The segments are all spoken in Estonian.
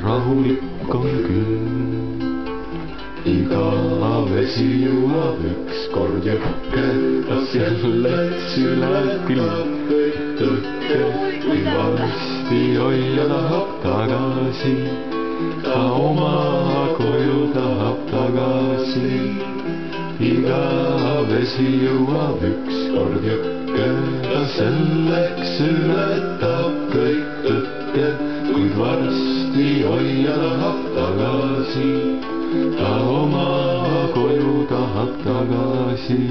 rahulik on küll. Iga vesi jõuab ükskord jõkke, kas selleks ületab kõik tõkke, kui varsti hoia tahab tagasi, ta oma koju tahab tagasi. Iga vesi jõuab ükskord jõkke, ta selleks ületab kõik tõkke, kuid varsti hoia tahab tagasi, ta oma koju tahab tagasi.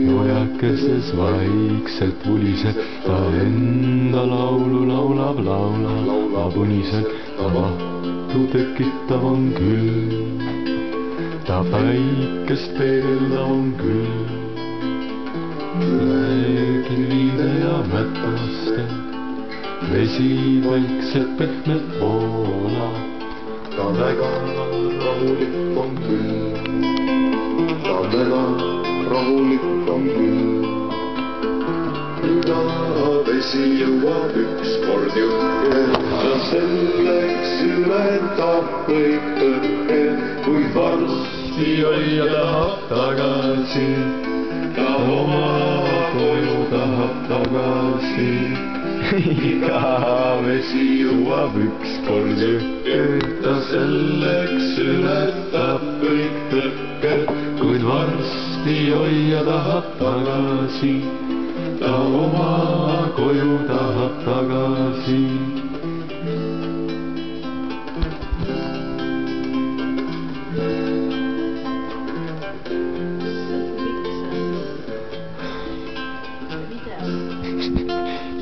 Jojakeses vaikselt vuliseb, ta enda laulu laulab, laulab uniselt, ta mahtu tekitav on küll, ta päikest peegeldav on küll. Kilvide ja mätaste vesi vaikselt pehmelt voolab, ta väga rahulik on küll, ta väga rahulik on küll. Iga vesi jõuab ükskord jõkke, ta selleks ületab kõik tõkke, kuid varsti hoia tahab tagasi, ta oma koju tahab tagasi. Iga vesi jõuab ükskord jõkke, ta selleks ületab kõik tõkke, kuid varsti hoia tahab tagasi, ta oma koju tahab tagasi.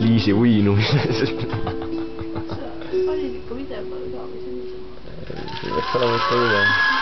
Liisi uinumises. Sa panid ikka video peale ka või see on niisama? See peaks olema ikka video.